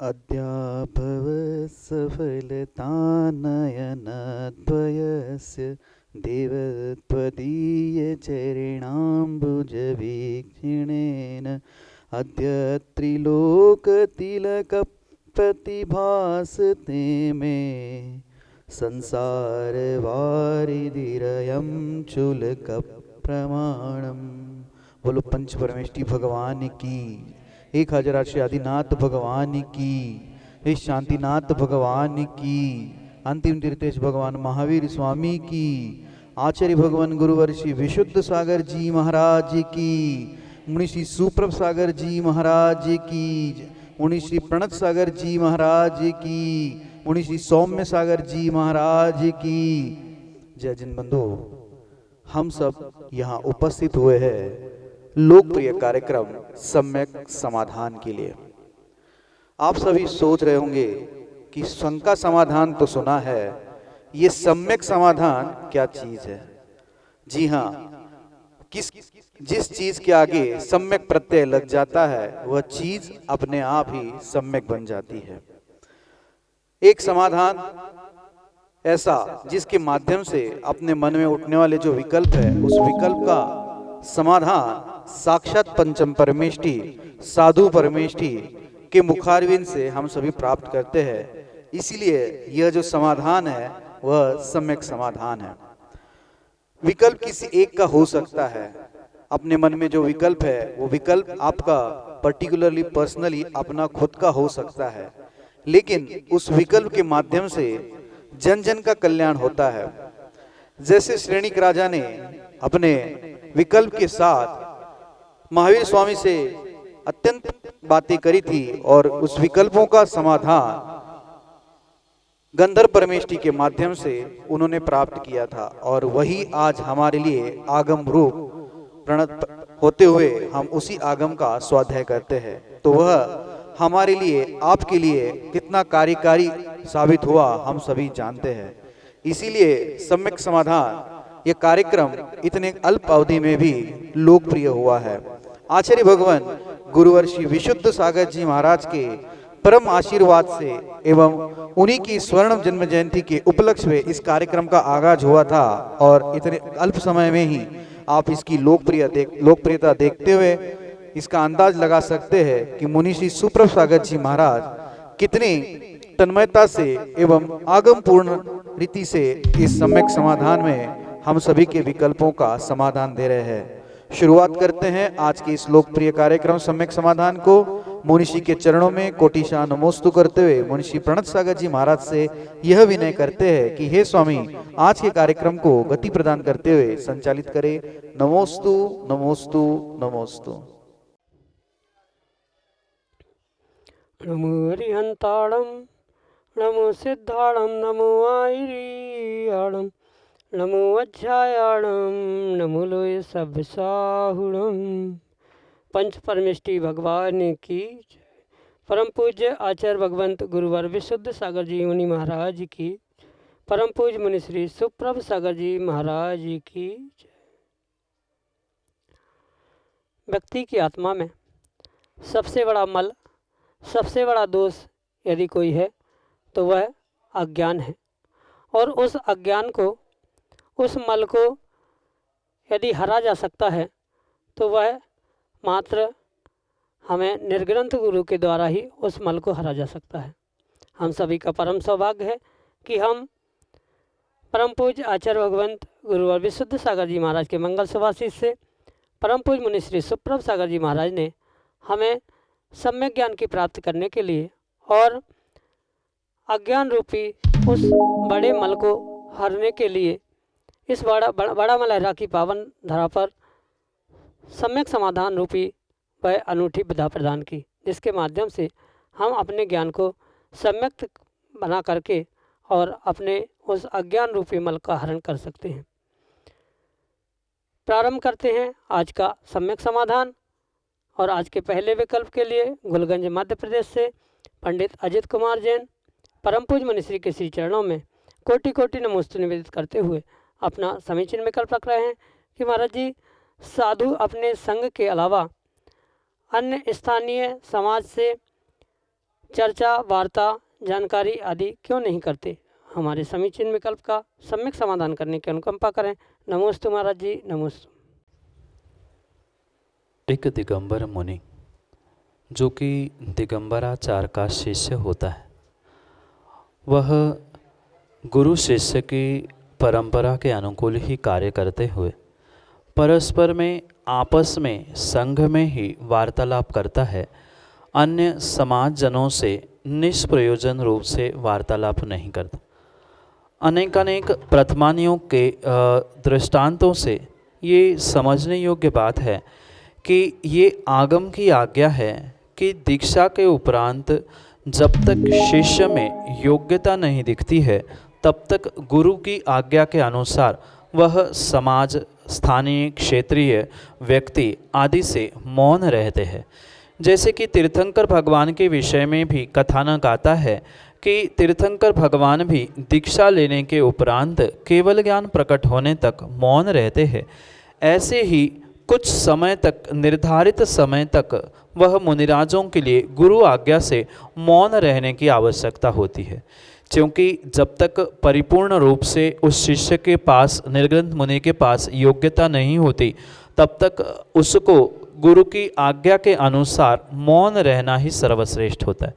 अद्याभव सफलतानयनद्वयस्य देवत्वदीयचरणाम्बुजवीक्षणेन अद्य त्रिलोकतिलकप्रतिभासते मे संसारवारिधिरयं चुलकप्रमाणम्। बोलो पंच परमेष्टि भगवान की, 1008 आदिनाथ भगवान की, इस शांतिनाथ भगवान की, अंतिम तीर्थेश भगवान महावीर स्वामी की, आचार्य भगवान गुरुवर्षि विशुद्ध सागर जी महाराज की, मुनि श्री सुप्रभ सागर जी महाराज की, मुनि श्री प्रणत सागर जी महाराज की, मुनि श्री सौम्य सागर जी महाराज की। जय जिन बंधु, हम सब यहाँ उपस्थित हुए हैं लोकप्रिय कार्यक्रम सम्यक समाधान के लिए। आप सभी सोच रहे होंगे कि शंका समाधान तो सुना है, ये सम्यक समाधान क्या चीज है। जी हाँ, जिस चीज के आगे सम्यक प्रत्यय लग जाता है वह चीज अपने आप ही सम्यक बन जाती है। एक समाधान ऐसा जिसके माध्यम से अपने मन में उठने वाले जो विकल्प है उस विकल्प का समाधान साक्षात पंचम परमेष्टि साधु परमेष्टि के मुखारविंद से हम सभी प्राप्त करते हैं। इसीलिए यह जो समाधान है वह सम्यक समाधान है। विकल्प किसी एक का हो सकता है, अपने मन में जो विकल्प है वो विकल्प आपका पर्टिकुलरली पर्सनली अपना खुद का हो सकता है, लेकिन उस विकल्प के माध्यम से जन जन का कल्याण होता है। जैसे श्रेणिक राजा ने अपने विकल्प के साथ महावीर स्वामी से अत्यंत बातें करी थी और उस विकल्पों का समाधान गंधर्व परमेष्टि के माध्यम से उन्होंने प्राप्त किया था, और वही आज हमारे लिए आगम रूप प्रणत होते हुए हम उसी आगम का स्वाध्याय करते हैं। तो वह हमारे लिए आपके लिए कितना कार्यकारी साबित हुआ हम सभी जानते हैं। इसीलिए सम्यक समाधान ये कार्यक्रम इतने अल्प अवधि में भी लोकप्रिय हुआ है। आचार्य भगवान गुरुवर्षि विशुद्ध सागर जी महाराज के परम आशीर्वाद से एवं उन्हीं की स्वर्ण जन्म जयंती के उपलक्ष्य में इस कार्यक्रम का आगाज हुआ था, और इतने अल्प समय में ही आप इसकी लोकप्रियता देखते हुए इसका अंदाज लगा सकते हैं कि मुनि श्री सुप्रभ सागर जी महाराज कितनी तन्मयता से एवं आगमपूर्ण रीति से इस सम्यक समाधान में हम सभी के विकल्पों का समाधान दे रहे हैं। शुरुआत करते हैं आज के इस लोकप्रिय कार्यक्रम सम्यक समाधान को मुनिषि के चरणों में कोटिशा नमोस्तु करते हुए मुनिषि प्रणत सागर जी महाराज से यह विनय करते हैं कि हे स्वामी, आज के कार्यक्रम को गति प्रदान करते हुए संचालित करें। नमोस्तु नमोस्तु नमोस्तु। नमो हरिहंताणम नमो सिद्धाणम नमो आयरियाणम नमो अध्यायाणम नमो लोय सब साहुणम। पंच परमेष्टि भगवान की जय। परम पूज्य आचार्य भगवंत गुरुवर विशुद्ध सागर जी मुनि महाराज की, परम पूज्य मुनि श्री सुप्रभ सागर जी महाराज की जय। व्यक्ति की आत्मा में सबसे बड़ा मल, सबसे बड़ा दोष यदि कोई है तो वह अज्ञान है, और उस अज्ञान को, उस मल को यदि हरा जा सकता है तो वह मात्र हमें निर्ग्रंथ गुरु के द्वारा ही उस मल को हरा जा सकता है। हम सभी का परम सौभाग्य है कि हम परम पूज्य आचार्य भगवंत गुरुवर विशुद्ध सागर जी महाराज के मंगल सुभाषित से परम पूज्य मुनि श्री सुप्रभ सागर जी महाराज ने हमें सम्यक ज्ञान की प्राप्ति करने के लिए और अज्ञान रूपी उस बड़े मल को हरने के लिए इस बड़ा मलहरा की पावन धरा पर सम्यक समाधान रूपी वह अनूठी विधा प्रदान की, जिसके माध्यम से हम अपने ज्ञान को सम्यक बना करके और अपने उस अज्ञान रूपी मल का हरण कर सकते हैं। प्रारंभ करते हैं आज का सम्यक समाधान। और आज के पहले विकल्प के लिए गुलगंज मध्य प्रदेश से पंडित अजित कुमार जैन परम पूज्य मनीश्री के श्री चरणों में कोटि कोटि नमोस्तु निवेदित करते हुए अपना समीचीन विकल्प रख रहे हैं कि महाराज जी, साधु अपने संग के अलावा अन्य स्थानीय समाज से चर्चा, वार्ता, जानकारी आदि क्यों नहीं करते? हमारे समीचीन विकल्प का सम्यक समाधान करने की अनुकंपा करें। नमोस्तु महाराज जी, नमोस्तु। एक दिगंबर मुनि जो कि दिगंबराचार का शिष्य होता है, वह गुरु शिष्य की परंपरा के अनुकूल ही कार्य करते हुए परस्पर में आपस में संघ में ही वार्तालाप करता है। अन्य समाजजनों से निष्प्रयोजन रूप से वार्तालाप नहीं करता। अनेकानेक प्रथमानियों के दृष्टांतों से ये समझने योग्य बात है कि ये आगम की आज्ञा है कि दीक्षा के उपरांत जब तक शिष्य में योग्यता नहीं दिखती है तब तक गुरु की आज्ञा के अनुसार वह समाज, स्थानीय, क्षेत्रीय व्यक्ति आदि से मौन रहते हैं। जैसे कि तीर्थंकर भगवान के विषय में भी कथानक आता है कि तीर्थंकर भगवान भी दीक्षा लेने के उपरांत केवल ज्ञान प्रकट होने तक मौन रहते हैं। ऐसे ही कुछ समय तक, निर्धारित समय तक वह मुनिराजों के लिए गुरु आज्ञा से मौन रहने की आवश्यकता होती है, क्योंकि जब तक परिपूर्ण रूप से उस शिष्य के पास, निर्ग्रंथ मुनि के पास योग्यता नहीं होती तब तक उसको गुरु की आज्ञा के अनुसार मौन रहना ही सर्वश्रेष्ठ होता है।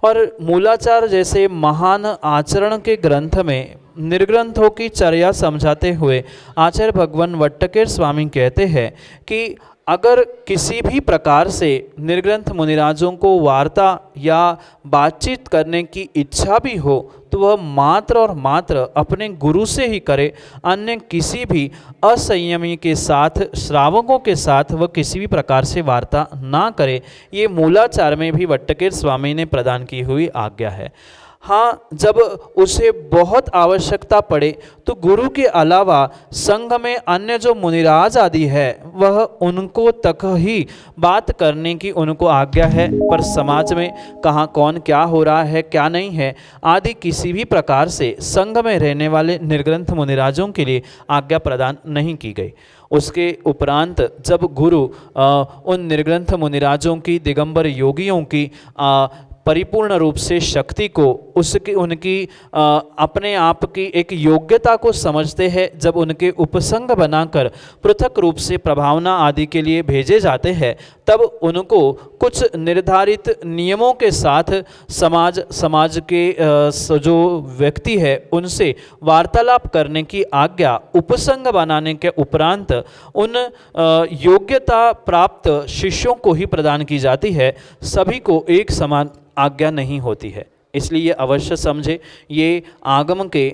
और मूलाचार जैसे महान आचरण के ग्रंथ में निर्ग्रंथों की चर्या समझाते हुए आचार्य भगवान वट्टकेर स्वामी कहते हैं कि अगर किसी भी प्रकार से निर्ग्रंथ मुनिराजों को वार्ता या बातचीत करने की इच्छा भी हो तो वह मात्र और मात्र अपने गुरु से ही करे। अन्य किसी भी असंयमी के साथ, श्रावकों के साथ वह किसी भी प्रकार से वार्ता ना करे। ये मूलाचार में भी वट्टकेर स्वामी ने प्रदान की हुई आज्ञा है। हाँ, जब उसे बहुत आवश्यकता पड़े तो गुरु के अलावा संघ में अन्य जो मुनिराज आदि है वह उनको तक ही बात करने की उनको आज्ञा है, पर समाज में कहाँ कौन क्या हो रहा है, क्या नहीं है आदि किसी भी प्रकार से संघ में रहने वाले निर्ग्रंथ मुनिराजों के लिए आज्ञा प्रदान नहीं की गई। उसके उपरांत जब गुरु उन निर्ग्रंथ मुनिराजों की, दिगंबर योगियों की परिपूर्ण रूप से शक्ति को, उसकी, उनकी अपने आप की एक योग्यता को समझते हैं, जब उनके उपसंग बनाकर पृथक रूप से प्रभावना आदि के लिए भेजे जाते हैं, तब उनको कुछ निर्धारित नियमों के साथ समाज के जो व्यक्ति है उनसे वार्तालाप करने की आज्ञा उपसंग बनाने के उपरांत उन योग्यता प्राप्त शिष्यों को ही प्रदान की जाती है। सभी को एक समान आज्ञा नहीं होती है। इसलिए ये अवश्य समझे, ये आगम के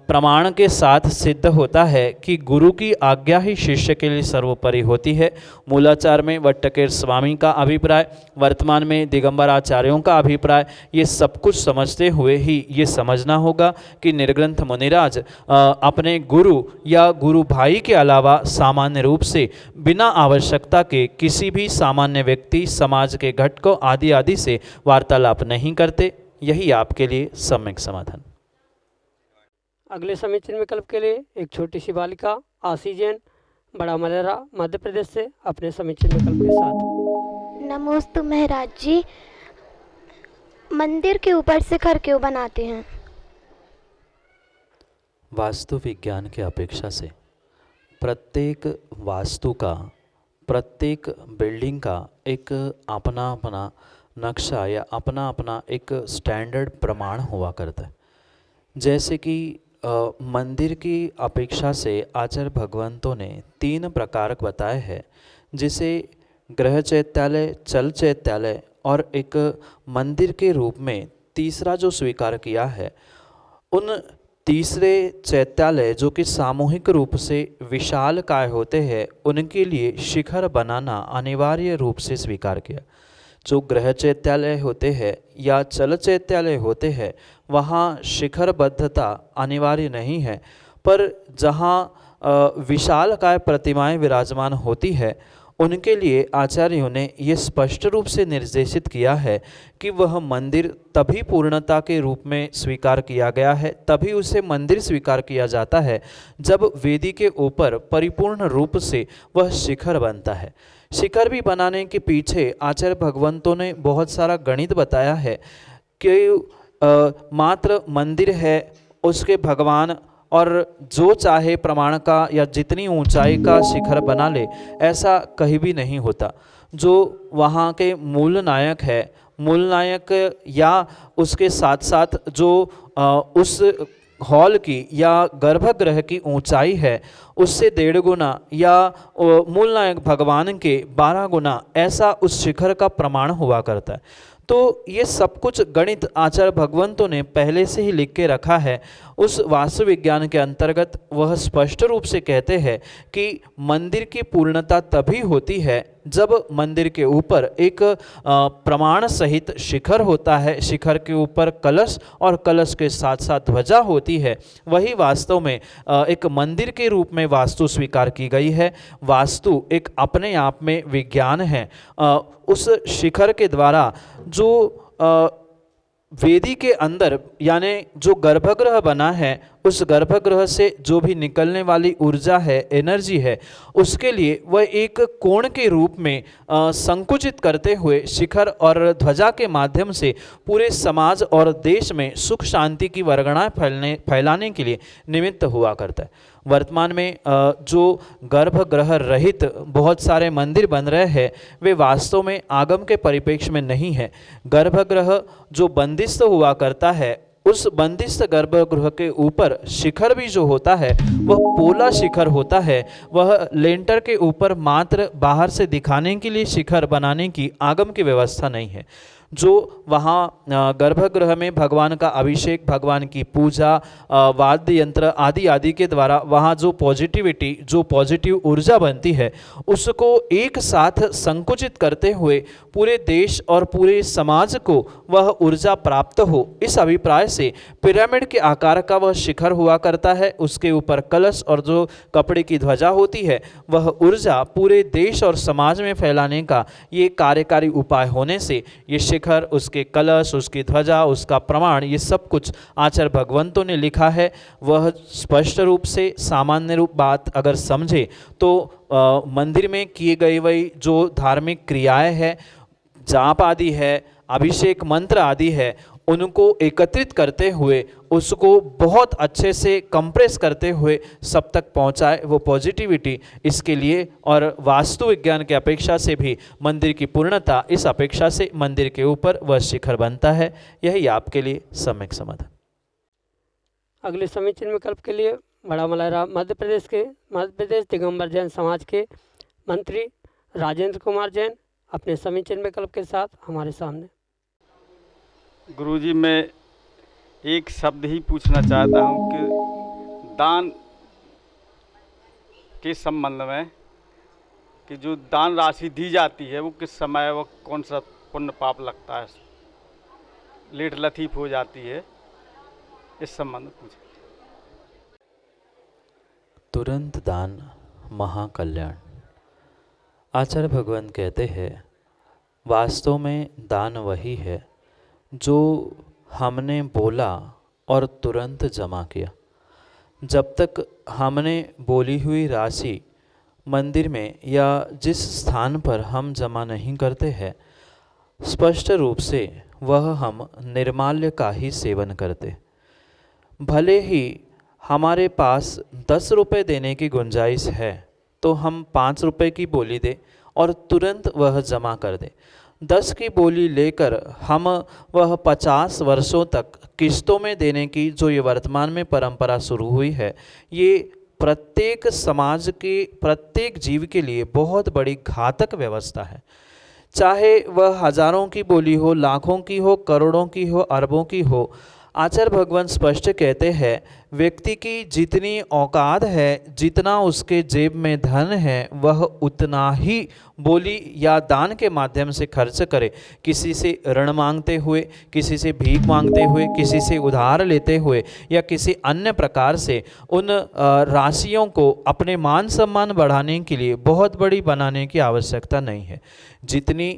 प्रमाण के साथ सिद्ध होता है कि गुरु की आज्ञा ही शिष्य के लिए सर्वोपरि होती है। मूलाचार में वट्टकेर स्वामी का अभिप्राय, वर्तमान में दिगंबर आचार्यों का अभिप्राय, ये सब कुछ समझते हुए ही ये समझना होगा कि निर्ग्रंथ मुनिराज अपने गुरु या गुरु भाई के अलावा सामान्य रूप से बिना आवश्यकता के किसी भी सामान्य व्यक्ति, समाज के घटकों आदि आदि से वार्तालाप नहीं करते। यही आपके लिए सम्यक समाधान। अगले समीचीन विकल्प के लिए एक छोटी सी बालिका आशी जैन, बड़ा मलेरा, मध्य प्रदेश से अपने समीचीन विकल्प के साथ। नमोस्तु महाराज जी, मंदिर के ऊपर शिखर क्यों बनाते हैं? वास्तु विज्ञान की अपेक्षा से प्रत्येक वास्तु का, प्रत्येक बिल्डिंग का एक अपना अपना नक्शा या अपना अपना एक स्टैंडर्ड प्रमाण हुआ करता है। जैसे कि मंदिर की अपेक्षा से आचार्य भगवंतों ने 3 प्रकार बताए हैं, जिसे गृह चैत्यालय, चल चैत्यालय और एक मंदिर के रूप में तीसरा जो स्वीकार किया है, उन तीसरे चैत्यालय जो कि सामूहिक रूप से विशालकाय होते हैं उनके लिए शिखर बनाना अनिवार्य रूप से स्वीकार किया। जो गृह चैत्यालय होते हैं या चल चैत्यालय होते हैं वहाँ शिखरबद्धता अनिवार्य नहीं है, पर जहाँ विशालकाय प्रतिमाएं विराजमान होती है उनके लिए आचार्यों ने ये स्पष्ट रूप से निर्देशित किया है कि वह मंदिर तभी पूर्णता के रूप में स्वीकार किया गया है, तभी उसे मंदिर स्वीकार किया जाता है जब वेदी के ऊपर परिपूर्ण रूप से वह शिखर बनता है। शिखर भी बनाने के पीछे आचार्य भगवंतों ने बहुत सारा गणित बताया है कि मात्र मंदिर है, उसके भगवान और जो चाहे प्रमाण का या जितनी ऊंचाई का शिखर बना ले, ऐसा कहीं भी नहीं होता। जो वहाँ के मूल नायक है, मूल नायक या उसके साथ साथ जो उस हॉल की या गर्भगृह की ऊंचाई है उससे 1.5 गुना या मूल नायक भगवान के 12 गुना ऐसा उस शिखर का प्रमाण हुआ करता है। तो ये सब कुछ गणित आचार्य भगवंतों ने पहले से ही लिख के रखा है। उस वास्तु विज्ञान के अंतर्गत वह स्पष्ट रूप से कहते हैं कि मंदिर की पूर्णता तभी होती है जब मंदिर के ऊपर एक प्रमाण सहित शिखर होता है, शिखर के ऊपर कलश और कलश के साथ साथ ध्वजा होती है। वही वास्तव में एक मंदिर के रूप में वास्तु स्वीकार की गई है। वास्तु एक अपने आप में विज्ञान है। उस शिखर के द्वारा जो वेदी के अंदर यानी जो गर्भगृह बना है, उस गर्भगृह से जो भी निकलने वाली ऊर्जा है, एनर्जी है, उसके लिए वह एक कोण के रूप में संकुचित करते हुए शिखर और ध्वजा के माध्यम से पूरे समाज और देश में सुख शांति की वरगणाएं फैलाने के लिए निमित्त हुआ करता है। वर्तमान में जो गर्भगृह रहित बहुत सारे मंदिर बन रहे हैं, वे वास्तव में आगम के परिप्रेक्ष्य में नहीं है। गर्भगृह जो बंदिस्त हुआ करता है, उस बंदिस्त गर्भगृह के ऊपर शिखर भी जो होता है वह पोला शिखर होता है। वह लेंटर के ऊपर मात्र बाहर से दिखाने के लिए शिखर बनाने की आगम की व्यवस्था नहीं है। जो वहाँ गर्भगृह में भगवान का अभिषेक, भगवान की पूजा, वाद्य यंत्र आदि आदि के द्वारा वहाँ जो पॉजिटिविटी, जो पॉजिटिव ऊर्जा बनती है, उसको एक साथ संकुचित करते हुए पूरे देश और पूरे समाज को वह ऊर्जा प्राप्त हो, इस अभिप्राय से पिरामिड के आकार का वह शिखर हुआ करता है। उसके ऊपर कलश और जो कपड़े की ध्वजा होती है, वह ऊर्जा पूरे देश और समाज में फैलाने का ये कार्यकारी उपाय होने से ये शिखर, उसके कलश, उसकी ध्वजा, उसका प्रमाण, ये सब कुछ आचार्य भगवंतों ने लिखा है। वह स्पष्ट रूप से सामान्य रूप बात अगर समझे तो मंदिर में किए गए वही जो धार्मिक क्रियाएं हैं, जाप आदि है, अभिषेक मंत्र आदि है, उनको एकत्रित करते हुए उसको बहुत अच्छे से कंप्रेस करते हुए सब तक पहुंचाए वो पॉजिटिविटी। इसके लिए और वास्तु विज्ञान की अपेक्षा से भी मंदिर की पूर्णता, इस अपेक्षा से मंदिर के ऊपर वह शिखर बनता है। यही आपके लिए सम्यक समाधान। अगले समीचीन विकल्प के लिए बड़ा मलहरा मध्य प्रदेश दिगंबर जैन समाज के मंत्री राजेंद्र कुमार जैन अपने समीचीन विकल्प के साथ हमारे सामने। गुरुजी, मैं एक शब्द ही पूछना चाहता हूँ कि दान के संबंध में कि जो दान राशि दी जाती है वो किस समय वो कौन सा पुण्य पाप लगता है, लेट लतीफ़ हो जाती है, इस संबंध में पूछा। तुरंत दान महाकल्याण। आचार्य भगवान कहते हैं, वास्तव में दान वही है जो हमने बोला और तुरंत जमा किया। जब तक हमने बोली हुई राशि मंदिर में या जिस स्थान पर हम जमा नहीं करते हैं, स्पष्ट रूप से वह हम निर्माल्य का ही सेवन करते। भले ही हमारे पास 10 रुपये देने की गुंजाइश है तो हम 5 रुपये की बोली दें और तुरंत वह जमा कर दें। 10 की बोली लेकर हम वह 50 वर्षों तक किस्तों में देने की जो ये वर्तमान में परंपरा शुरू हुई है, ये प्रत्येक समाज के प्रत्येक जीव के लिए बहुत बड़ी घातक व्यवस्था है। चाहे वह हजारों की बोली हो, लाखों की हो, करोड़ों की हो, अरबों की हो, आचार्य भगवान स्पष्ट कहते हैं व्यक्ति की जितनी औकात है, जितना उसके जेब में धन है, वह उतना ही बोली या दान के माध्यम से खर्च करे। किसी से ऋण मांगते हुए, किसी से भीख मांगते हुए, किसी से उधार लेते हुए या किसी अन्य प्रकार से उन राशियों को अपने मान सम्मान बढ़ाने के लिए बहुत बड़ी बनाने की आवश्यकता नहीं है। जितनी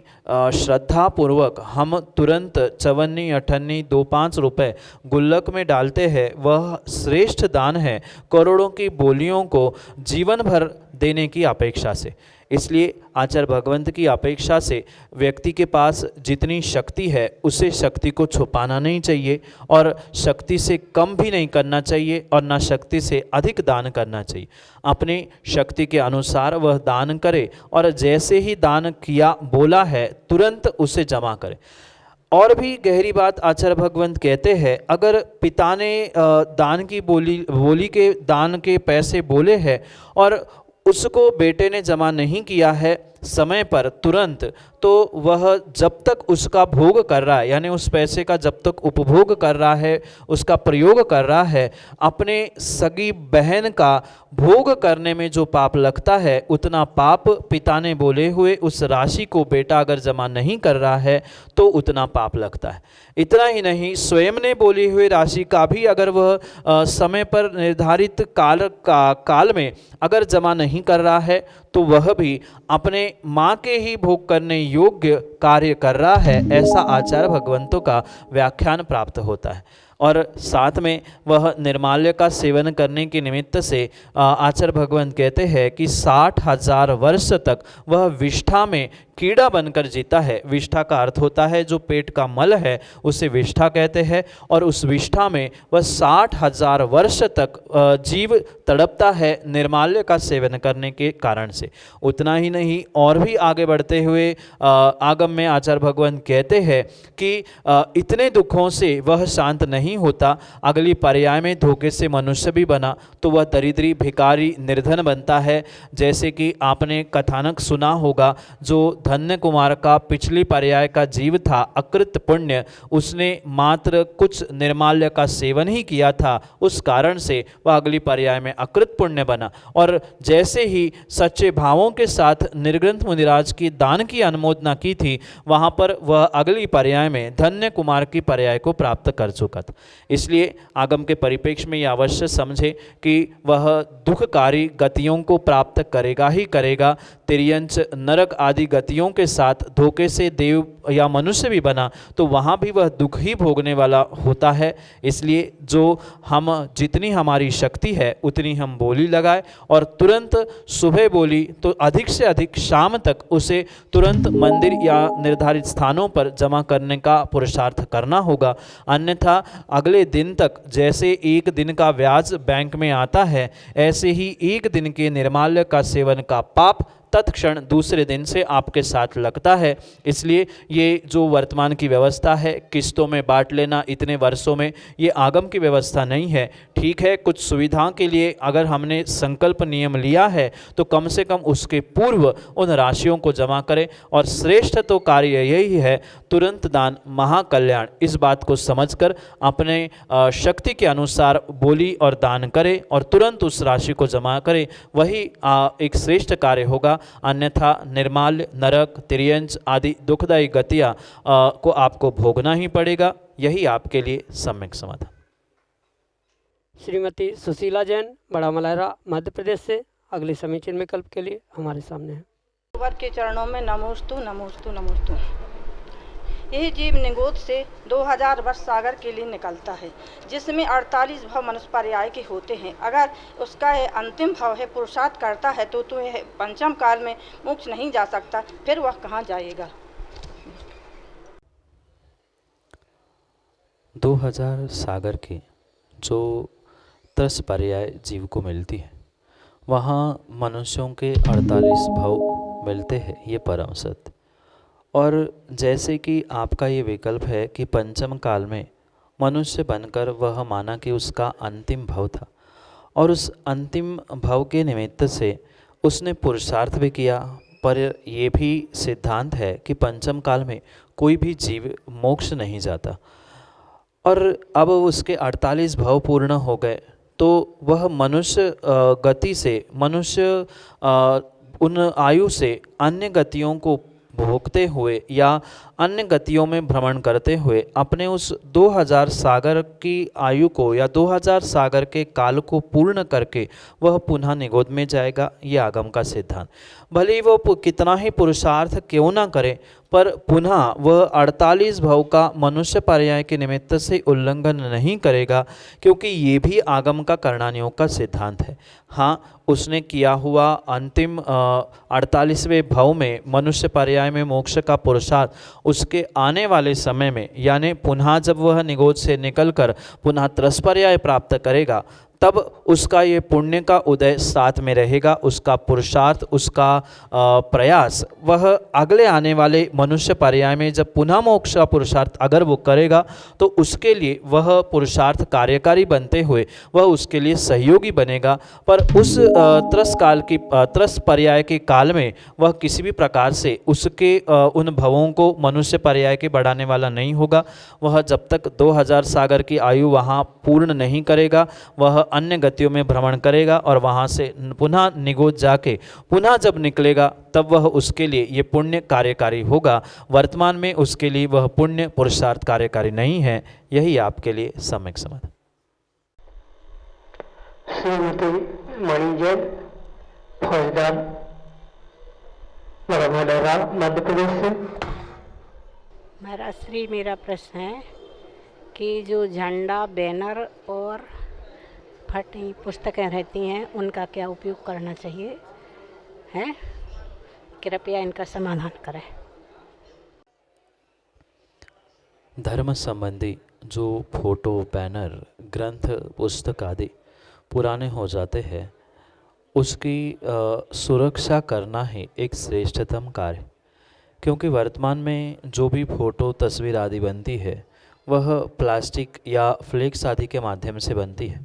श्रद्धा पूर्वक हम तुरंत 54, 58, 2-5 रुपए गुल्लक में डालते हैं, वह श्रेष्ठ दान है करोड़ों की बोलियों को जीवन भर देने की अपेक्षा से। इसलिए आचार्य भगवंत की अपेक्षा से व्यक्ति के पास जितनी शक्ति है उसे शक्ति को छुपाना नहीं चाहिए और शक्ति से कम भी नहीं करना चाहिए और ना शक्ति से अधिक दान करना चाहिए। अपनी शक्ति के अनुसार वह दान करे और जैसे ही दान किया बोला है तुरंत उसे जमा करे। और भी गहरी बात आचार्य भगवंत कहते हैं, अगर पिता ने दान की बोली के दान के पैसे बोले हैं और उसको बेटे ने जमा नहीं किया है समय पर तुरंत, तो वह जब तक उसका भोग कर रहा है, यानी उस पैसे का जब तक उपभोग कर रहा है, उसका प्रयोग कर रहा है, अपने सगी बहन का भोग करने में जो पाप लगता है उतना पाप पिता ने बोले हुए उस राशि को बेटा अगर जमा नहीं कर रहा है तो उतना पाप लगता है। इतना ही नहीं, स्वयं ने बोली हुई राशि का भी अगर वह समय पर निर्धारित काल में अगर जमा नहीं कर रहा है तो वह भी अपने माँ के ही भोग करने योग्य कार्य कर रहा है, ऐसा आचार्य भगवंतों का व्याख्यान प्राप्त होता है। और साथ में वह निर्माल्य का सेवन करने के निमित्त से आचार्य भगवंत कहते हैं कि 60,000 वर्ष तक वह विष्ठा में कीड़ा बनकर जीता है। विष्ठा का अर्थ होता है जो पेट का मल है उसे विष्ठा कहते हैं, और उस विष्ठा में वह 60,000 वर्ष तक जीव तड़पता है निर्माल्य का सेवन करने के कारण से। उतना ही नहीं, और भी आगे बढ़ते हुए आगम में आचार्य भगवंत कहते हैं कि इतने दुखों से वह शांत नहीं होता, अगली पर्याय में धोखे से मनुष्य भी बना तो वह दरिद्री भिखारी निर्धन बनता है। जैसे कि आपने कथानक सुना होगा, जो धन्य कुमार का पिछली पर्याय का जीव था अकृत पुण्य, उसने मात्र कुछ निर्माल्य का सेवन ही किया था, उस कारण से वह अगली पर्याय में अकृत पुण्य बना। और जैसे ही सच्चे भावों के साथ निर्ग्रंथ मुनिराज की दान की अनुमोदना की थी, वहाँ पर वह अगली पर्याय में धन्य कुमार की पर्याय को प्राप्त कर चुका था। इसलिए आगम के परिप्रेक्ष्य में यह अवश्य समझे कि वह दुखकारी गतियों को प्राप्त करेगा ही करेगा। तिर्यंच नरक आदि गतियों के साथ धोखे से देव या मनुष्य भी बना तो वहाँ भी वह दुख ही भोगने वाला होता है। इसलिए जो हम जितनी हमारी शक्ति है उतनी हम बोली लगाए, और तुरंत सुबह बोली तो अधिक से अधिक शाम तक उसे तुरंत मंदिर या निर्धारित स्थानों पर जमा करने का पुरुषार्थ करना होगा। अन्यथा अगले दिन तक जैसे एक दिन का ब्याज बैंक में आता है, ऐसे ही एक दिन के निर्माल्य का सेवन का पाप तत्क्षण दूसरे दिन से आपके साथ लगता है। इसलिए ये जो वर्तमान की व्यवस्था है किस्तों में बांट लेना इतने वर्षों में, ये आगम की व्यवस्था नहीं है। ठीक है, कुछ सुविधाओं के लिए अगर हमने संकल्प नियम लिया है तो कम से कम उसके पूर्व उन राशियों को जमा करें, और श्रेष्ठ तो कार्य यही है तुरंत दान महाकल्याण। इस बात को समझकर अपने शक्ति के अनुसार बोली और दान करें और तुरंत उस राशि को जमा करें, वही एक श्रेष्ठ कार्य होगा। अन्यथा निर्माल्य, नरक, तिर्यंच आदि दुखदायी गतियाँ को आपको भोगना ही पड़ेगा। यही आपके लिए सम्यक समाधान। श्रीमती सुशीला जैन, बड़ा मलहरा, मध्य प्रदेश से अगले समीचीन विकल्प के लिए हमारे सामने है। वर के चरणों में नमोस्तु नमोस्तु नमोस्तु। यही जीव निगोद से 2000 वर्ष सागर के लिए निकलता है, जिसमें 48 भव मनुष्य पर्याय के होते हैं। अगर उसका ये अंतिम भव है पुरुषार्थ करता है तो यह पंचम काल में मोक्ष नहीं जा सकता, फिर वह कहाँ जाएगा। 2000 सागर की जो 10 पर्याय जीव को मिलती है, वहाँ मनुष्यों के 48 भव मिलते हैं, ये परम सत्य। और जैसे कि आपका ये विकल्प है कि पंचम काल में मनुष्य बनकर वह माना कि उसका अंतिम भव था, और उस अंतिम भव के निमित्त से उसने पुरुषार्थ भी किया, पर यह भी सिद्धांत है कि पंचम काल में कोई भी जीव मोक्ष नहीं जाता। और अब उसके 48 भव पूर्ण हो गए तो वह मनुष्य गति से मनुष्य उन आयु से अन्य गतियों को भोगते हुए या अन्य गतियों में भ्रमण करते हुए अपने उस 2000 सागर की आयु को या 2000 सागर के काल को पूर्ण करके वह पुनः निगोद में जाएगा। ये आगम का सिद्धांत। भले ही वो कितना ही पुरुषार्थ क्यों ना करे, पर पुनः वह 48 भव का मनुष्य पर्याय के निमित्त से उल्लंघन नहीं करेगा, क्योंकि ये भी आगम का करणानियोग का सिद्धांत है। हाँ, उसने किया हुआ अंतिम 48वें भव में मनुष्य पर्याय में मोक्ष का पुरुषार्थ उसके आने वाले समय में, यानी पुनः जब वह निगोद से निकलकर पुनः त्रस पर्याय प्राप्त करेगा, तब उसका ये पुण्य का उदय साथ में रहेगा। उसका पुरुषार्थ, उसका प्रयास वह अगले आने वाले मनुष्य पर्याय में जब पुनः मोक्ष का पुरुषार्थ अगर वो करेगा, तो उसके लिए वह पुरुषार्थ कार्यकारी बनते हुए वह उसके लिए सहयोगी बनेगा। पर उस त्रस पर्याय के काल में वह किसी भी प्रकार से उसके उन भवों को मनुष्य पर्याय के बढ़ाने वाला नहीं होगा। वह जब तक 2000 सागर की आयु वहाँ पूर्ण नहीं करेगा, वह अन्य गतियों में भ्रमण करेगा और वहाँ से पुनः निगोद जाके पुनः जब निकलेगा, तब वह उसके लिए ये पुण्य कार्यकारी होगा। वर्तमान में उसके लिए वह पुण्य पुरुषार्थ कार्यकारी नहीं है। यही आपके लिए सम्यक समाधान। श्रीमती मणि जैन, फौजदार, मरमडेरा, मध्य प्रदेश से। महाराज श्री, मेरा प्रश्न है कि जो झंडा, बैनर और फटी पुस्तकें रहती हैं, उनका क्या उपयोग करना चाहिए है? कृपया इनका समाधान करें। धर्म संबंधी जो फोटो, बैनर, ग्रंथ, पुस्तक आदि पुराने हो जाते हैं, उसकी सुरक्षा करना ही एक श्रेष्ठतम कार्य। क्योंकि वर्तमान में जो भी फ़ोटो, तस्वीर आदि बनती है, वह प्लास्टिक या फ्लेक्स आदि के माध्यम से बनती है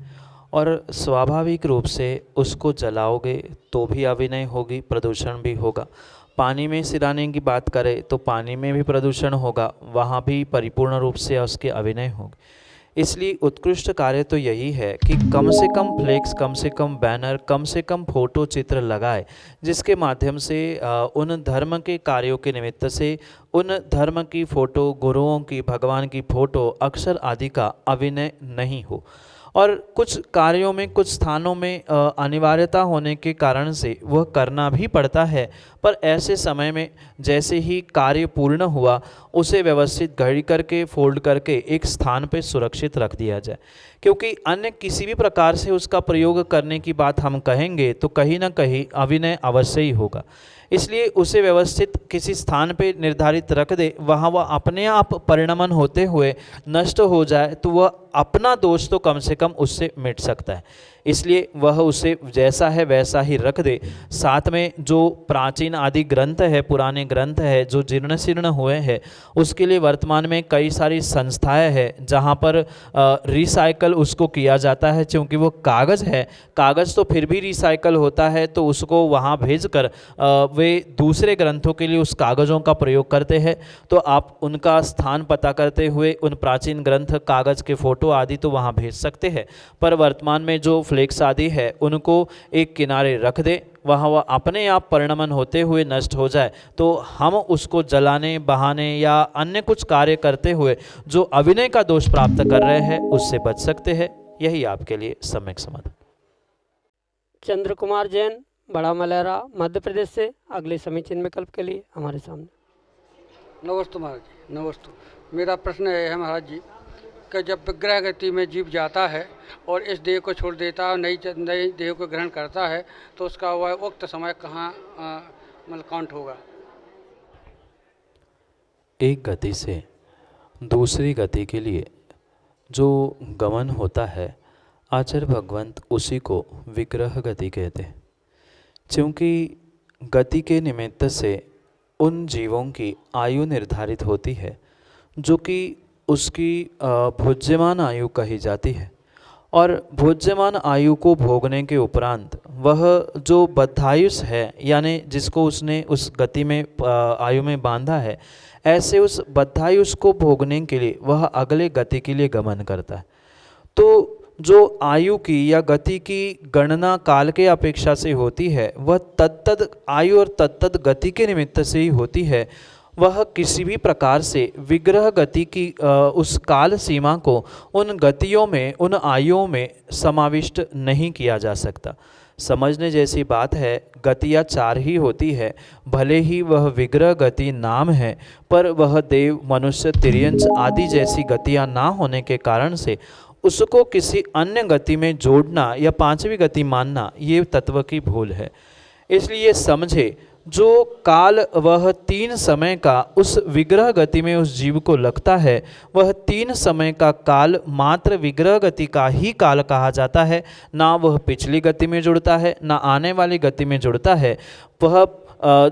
और स्वाभाविक रूप से उसको जलाओगे तो भी अविनय होगी, प्रदूषण भी होगा। पानी में सिराने की बात करें तो पानी में भी प्रदूषण होगा, वहाँ भी परिपूर्ण रूप से उसके अविनय होगी। इसलिए उत्कृष्ट कार्य तो यही है कि कम से कम फ्लेक्स, कम से कम बैनर, कम से कम फोटो चित्र लगाए, जिसके माध्यम से उन धर्म के कार्यों के निमित्त से उन धर्म की फ़ोटो, गुरुओं की, भगवान की फ़ोटो, अक्षर आदि का अविनय नहीं हो। और कुछ कार्यों में, कुछ स्थानों में अनिवार्यता होने के कारण से वह करना भी पड़ता है, पर ऐसे समय में जैसे ही कार्य पूर्ण हुआ, उसे व्यवस्थित घड़ी करके, फोल्ड करके एक स्थान पर सुरक्षित रख दिया जाए। क्योंकि अन्य किसी भी प्रकार से उसका प्रयोग करने की बात हम कहेंगे तो कहीं ना कहीं अविनय अवश्य ही होगा। इसलिए उसे व्यवस्थित किसी स्थान पे निर्धारित रख दे, वहाँ वह अपने आप परिणमन होते हुए नष्ट हो जाए, तो वह अपना दोष तो कम से कम उससे मिट सकता है। इसलिए वह उसे जैसा है वैसा ही रख दे। साथ में जो प्राचीन आदि ग्रंथ है, पुराने ग्रंथ है, जो जीर्ण शीर्ण हुए हैं, उसके लिए वर्तमान में कई सारी संस्थाएं हैं जहां पर रिसाइकल उसको किया जाता है। क्योंकि वो कागज़ है, कागज़ तो फिर भी रिसाइकल होता है, तो उसको वहां भेजकर वे दूसरे ग्रंथों के लिए उस कागज़ों का प्रयोग करते हैं। तो आप उनका स्थान पता करते हुए उन प्राचीन ग्रंथ, कागज़ के फ़ोटो आदि तो वहाँ भेज सकते हैं, पर वर्तमान में जो फ्लेक्स आदि है उनको एक किनारे रख दे, वहाँ वह अपने आप परिणमन होते हुए नष्ट हो जाए, तो हम उसको जलाने, बहाने या अन्य कुछ कार्य करते हुए जो अविनय का दोष प्राप्त कर रहे हैं उससे बच सकते हैं। यही आपके लिए सम्यक समाधान। चंद्र कुमार जैन, बड़ा मलेरा, मध्य प्रदेश से अगले समीचीन विकल्प के लिए हमारे सामने। नमस्ते महाराज जी, नमस्ते। मेरा प्रश्न है महाराज जी कि जब विग्रह गति में जीव जाता है और इस देह को छोड़ देता है, नई देह को ग्रहण करता है, तो उसका वह उक्त समय कहाँ मतलब काउंट होगा? एक गति से दूसरी गति के लिए जो गमन होता है, आचार्य भगवंत उसी को विग्रह गति कहते हैं। क्योंकि गति के निमित्त से उन जीवों की आयु निर्धारित होती है जो कि उसकी भोज्यमान आयु कही जाती है, और भोज्यमान आयु को भोगने के उपरांत वह जो बद्धायुष है, यानी जिसको उसने उस गति में आयु में बांधा है, ऐसे उस बद्धायुष को भोगने के लिए वह अगले गति के लिए गमन करता है। तो जो आयु की या गति की गणना काल के अपेक्षा से होती है वह तत्तद आयु और तत्तद गति के निमित्त से ही होती है। वह किसी भी प्रकार से विग्रह गति की उस काल सीमा को उन गतियों में, उन आयुओं में समाविष्ट नहीं किया जा सकता। समझने जैसी बात है, गतियाँ 4 ही होती है, भले ही वह विग्रह गति नाम है, पर वह देव, मनुष्य, तिर्यंच आदि जैसी गतियाँ ना होने के कारण से उसको किसी अन्य गति में जोड़ना या 5वीं गति मानना ये तत्व की भूल है। इसलिए समझे, जो काल वह 3 समय का उस विग्रह गति में उस जीव को लगता है, वह 3 समय का काल मात्र विग्रह गति का ही काल कहा जाता है। ना वह पिछली गति में जुड़ता है, ना आने वाली गति में जुड़ता है। वह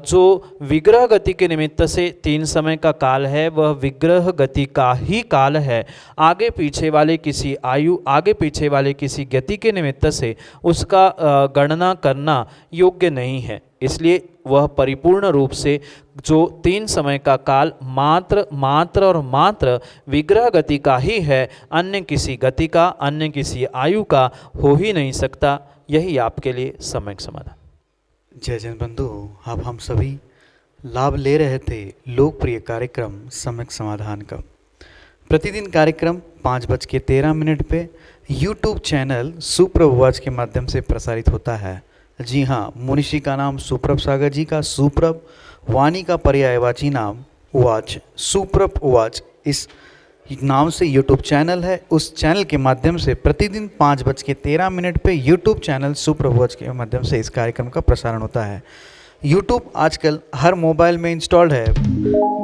जो विग्रह गति के निमित्त से 3 समय का काल है, वह विग्रह गति का ही काल है। आगे पीछे वाले किसी आयु, आगे पीछे वाले किसी गति के निमित्त से उसका गणना करना योग्य नहीं है। इसलिए वह परिपूर्ण रूप से जो 3 समय का काल मात्र और मात्र विग्रह गति का ही है, अन्य किसी गति का, अन्य किसी आयु का हो ही नहीं सकता। यही आपके लिए सम्यक समाधान। जय जन बंधु, अब हम सभी लाभ ले रहे थे लोकप्रिय कार्यक्रम सम्यक समाधान का। प्रतिदिन कार्यक्रम 5:13 पे यूट्यूब चैनल सुप्रभ वाच के माध्यम से प्रसारित होता है। जी हाँ, मुनिषी का नाम सुप्रभ सागर जी का सुप्रभ, वाणी का पर्यायवाची नाम वाच, सुप्रभ वाच, इस नाम से यूट्यूब चैनल है। उस चैनल के माध्यम से प्रतिदिन 5:13 पे यूट्यूब चैनल सुप्रभ वाच के माध्यम से इस कार्यक्रम का प्रसारण होता है। यूट्यूब आजकल हर मोबाइल में इंस्टॉल्ड है।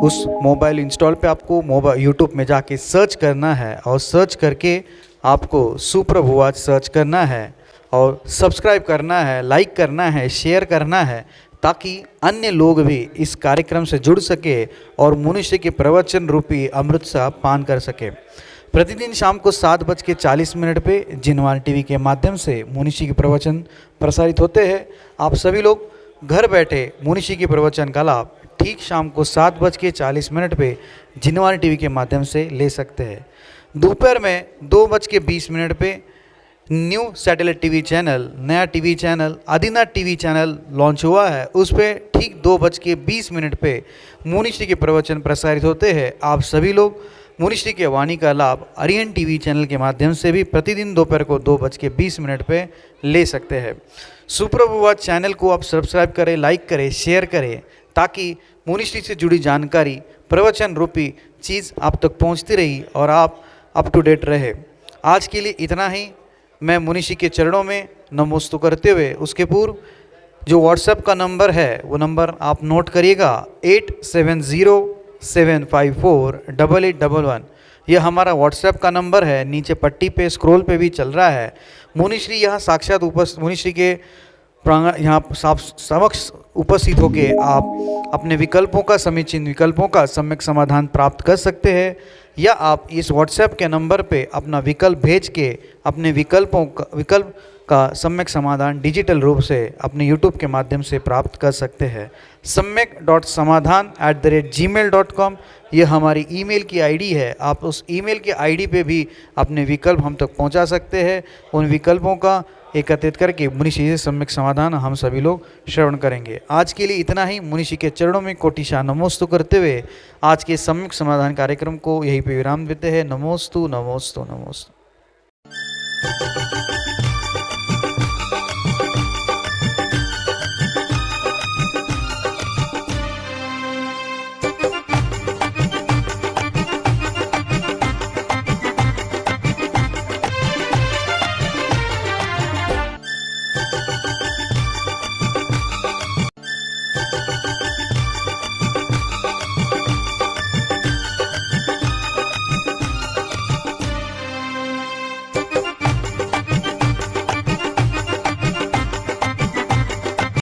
उस मोबाइल इंस्टॉल पे आपको यूट्यूब में जाके सर्च करना है और सर्च करके आपको सुप्रभ वाच सर्च करना है और सब्सक्राइब करना है, लाइक करना है, शेयर करना है, ताकि अन्य लोग भी इस कार्यक्रम से जुड़ सके और मनुष्य के प्रवचन रूपी अमृत सा पान कर सके। प्रतिदिन शाम को 7:40 पे जिनवाल टीवी के माध्यम से मुनिषी के प्रवचन प्रसारित होते हैं। आप सभी लोग घर बैठे मुनिषी के प्रवचन का लाभ ठीक शाम को 7:40 पे जिनवाल टीवी के माध्यम से ले सकते हैं। दोपहर में 2:20 पे न्यू सैटेलाइट टीवी चैनल, नया TV channel Adinath TV channel launch हुआ है। उस पर ठीक 2:20 पे मुनिश्री के प्रवचन प्रसारित होते हैं। आप सभी लोग मुनिश्री के वाणी का लाभ अरिहंत टीवी चैनल के माध्यम से भी प्रतिदिन दोपहर को 2:20 पे ले सकते हैं। सुप्रभ वाच चैनल को आप सब्सक्राइब करें, लाइक करें, शेयर करें, ताकि मुनिश्री से जुड़ी जानकारी, प्रवचन रूपी चीज़ आप तक पहुंचती रही और आप अप टू डेट रहे। आज के लिए इतना ही। मैं मुनिषी के चरणों में नमोस्तु करते हुए, उसके पूर्व जो व्हाट्सएप का नंबर है वो नंबर आप नोट करिएगा, 8707548811। यह हमारा व्हाट्सएप का नंबर है। नीचे पट्टी पे स्क्रॉल पे भी चल रहा है। मुनिश्री यहाँ साक्षात मुनिश्री के यहाँ समक्ष उपस्थित होके आप अपने विकल्पों का, समीचीन विकल्पों का सम्यक समाधान प्राप्त कर सकते हैं, या आप इस व्हाट्सएप के नंबर पे अपना विकल्प भेज के अपने विकल्प का सम्यक समाधान डिजिटल रूप से अपने यूट्यूब के माध्यम से प्राप्त कर सकते हैं। samyak.samadhan@gmail.com यह हमारी ईमेल की आईडी है। आप उस ईमेल की आईडी पे भी अपने विकल्प हम तक पहुंचा सकते हैं। उन विकल्पों का एकत्रित करके मुनिषी से सम्यक समाधान हम सभी लोग श्रवण करेंगे। आज के लिए इतना ही। मुनिषी के चरणों में कोटिशा नमोस्तु करते हुए आज के सम्यक समाधान कार्यक्रम को यहीं पे विराम देते हैं। नमोस्तु नमोस्तु नमोस्तु।